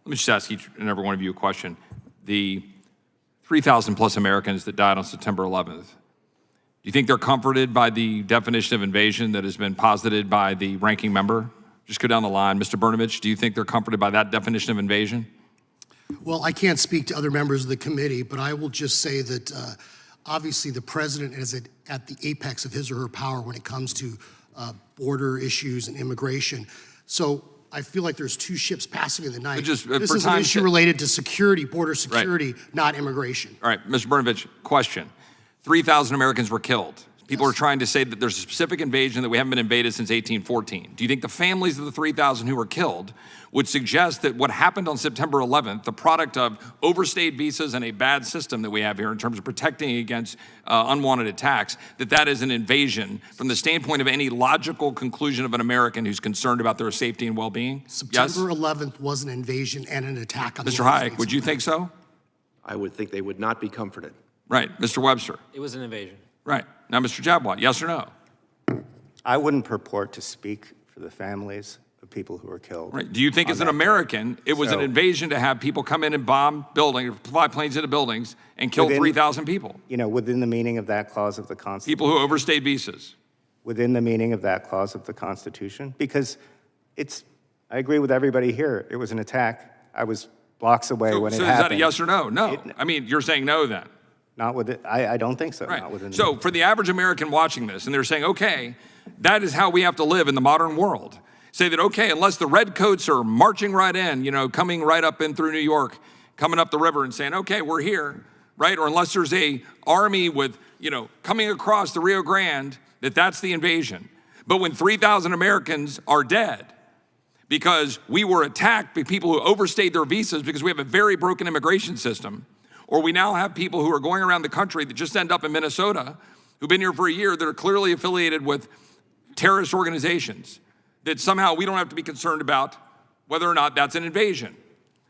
Let me just ask each and every one of you a question. The 3,000 plus Americans that died on September 11th, do you think they're comforted by the definition of invasion that has been posited by the ranking member? Just go down the line. Mr. Brnovich, do you think they're comforted by that definition of invasion? Well, I can't speak to other members of the committee, but I will just say that obviously the president is at the apex of his or her power when it comes to border issues and immigration. So I feel like there's two ships passing in the night. This is an issue related to security, border security, right, not immigration. All right, Mr. Brnovich, question. 3,000 Americans were killed. People are trying to say that there's a specific invasion that we haven't been invaded since 1814. Do you think the families of the 3,000 who were killed would suggest that what happened on September 11th, the product of overstayed visas and a bad system that we have here in terms of protecting against unwanted attacks, that that is an invasion from the standpoint of any logical conclusion of an American who's concerned about their safety and well-being? September 11th was an invasion and an attack on the Mr. Hayek, would you think so? I would think they would not be comforted. Right. Mr. Webster? It was an invasion. Right. Now, Mr. Jadwat, yes or no? I wouldn't purport to speak for the families of people who were killed. Right. Do you think as an American, it was an invasion to have people come in and bomb buildings, fly planes into buildings and kill 3,000 people? You know, within the meaning of that clause of the Constitution. People who overstayed visas? Within the meaning of that clause of the Constitution. Because I agree with everybody here. It was an attack. I was blocks away when it happened. So is that a yes or no? No. I mean, you're saying no then? Not with it. I don't think so. Right. Not within so for the average American watching this, and they're saying, okay, that is how we have to live in the modern world. Say that, okay, unless the redcoats are marching right in, you know, coming right up in through New York, coming up the river and saying, okay, we're here, right? Or unless there's a army with, you know, coming across the Rio Grande, that's the invasion. But when 3,000 Americans are dead because we were attacked by people who overstayed their visas because we have a very broken immigration system, or we now have people who are going around the country that just end up in Minnesota, who've been here for a year, that are clearly affiliated with terrorist organizations, that somehow we don't have to be concerned about whether or not that's an invasion,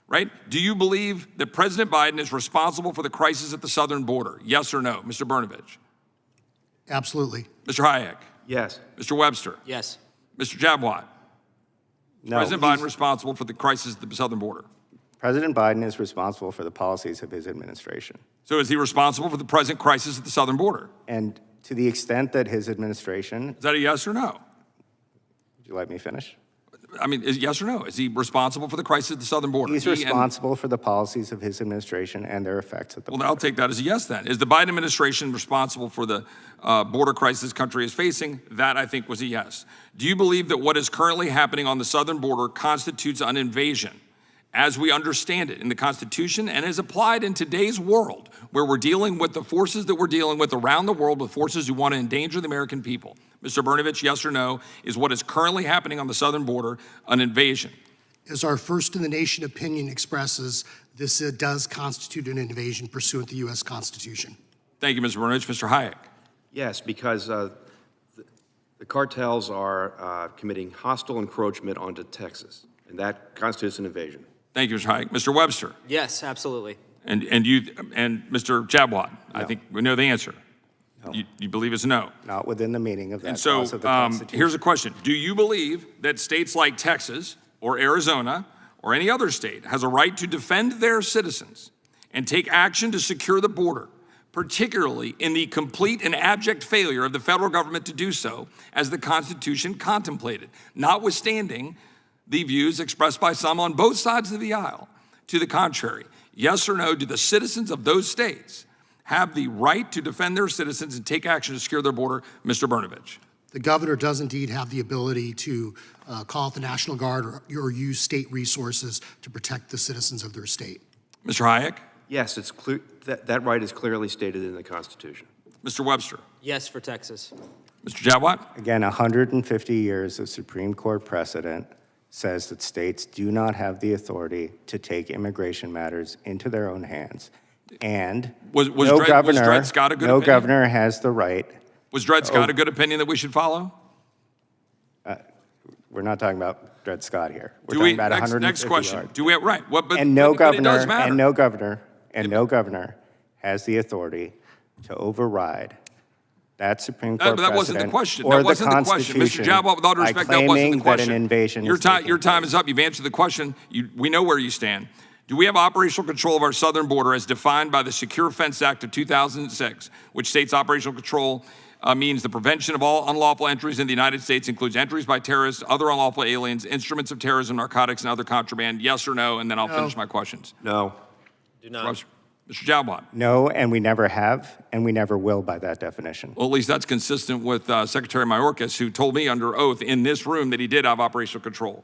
right? Do you believe that President Biden is responsible for the crisis at the southern border? Yes or no? Mr. Brnovich? Absolutely. Mr. Hayek? Yes. Mr. Webster? Yes. Mr. Jadwat? No. President Biden responsible for the crisis at the southern border? President Biden is responsible for the policies of his administration. So is he responsible for the present crisis at the southern border? And to the extent that his administration... Is that a yes or no? Would you let me finish? I mean, yes or no? Is he responsible for the crisis at the southern border? He's responsible for the policies of his administration and their effects at the border. Well, I'll take that as a yes then. Is the Biden administration responsible for the border crisis this country is facing? That, I think, was a yes. Do you believe that what is currently happening on the southern border constitutes an invasion, as we understand it in the Constitution and is applied in today's world, where we're dealing with the forces that we're dealing with around the world, with forces who want to endanger the American people? Mr. Brnovich, yes or no, is what is currently happening on the southern border an invasion? As our first in the nation opinion expresses, this does constitute an invasion pursuant to the U.S. Constitution. Thank you, Mr. Brnovich. Mr. Hayek? Yes, because the cartels are committing hostile encroachment onto Texas, and that constitutes an invasion. Thank you, Mr. Hayek. Mr. Webster? Yes, absolutely. And Mr. Jadwat? No. I think we know the answer. No. You believe it's no? Not within the meaning of that and so, clause of the Constitution. Here's a question. Do you believe that states like Texas or Arizona or any other state has a right to defend their citizens and take action to secure the border, particularly in the complete and abject failure of the federal government to do so, as the Constitution contemplated, notwithstanding the views expressed by some on both sides of the aisle to the contrary? Yes or no, do the citizens of those states have the right to defend their citizens and take action to secure their border? Mr. Brnovich? The governor does indeed have the ability to call out the National Guard or use state resources to protect the citizens of their state. Mr. Hayek? Yes, it's clear that right is clearly stated in the Constitution. Mr. Webster? Yes for Texas. Mr. Jadwat? Again, 150 years of Supreme Court precedent says that states do not have the authority to take immigration matters into their own hands. And no governor has the right. Was Dred Scott a good opinion that we should follow? We're not talking about Dred Scott here. We're talking about 150 next question. yards. Do we have, right. Well, but, and no but governor, it does matter. No governor has the authority to override that Supreme Court But that wasn't the precedent question. or That wasn't the the question. Mr. Constitution Jadwat, with all due by respect, that wasn't the claiming that question. an invasion Your is time, taking your time place. is up. You've answered the question. We know where you stand. Do we have operational control of our southern border as defined by the Secure Fence Act of 2006, which states operational control means the prevention of all unlawful entries in the United States includes entries by terrorists, other unlawful aliens, instruments of terrorism, narcotics, and other contraband? Yes or no? And then I'll finish my questions. No. Do not. Mr. Jadwat. No, and we never have, and we never will by that definition. Well, at least that's consistent with Secretary Mayorkas, who told me under oath in this room that he did have operational control.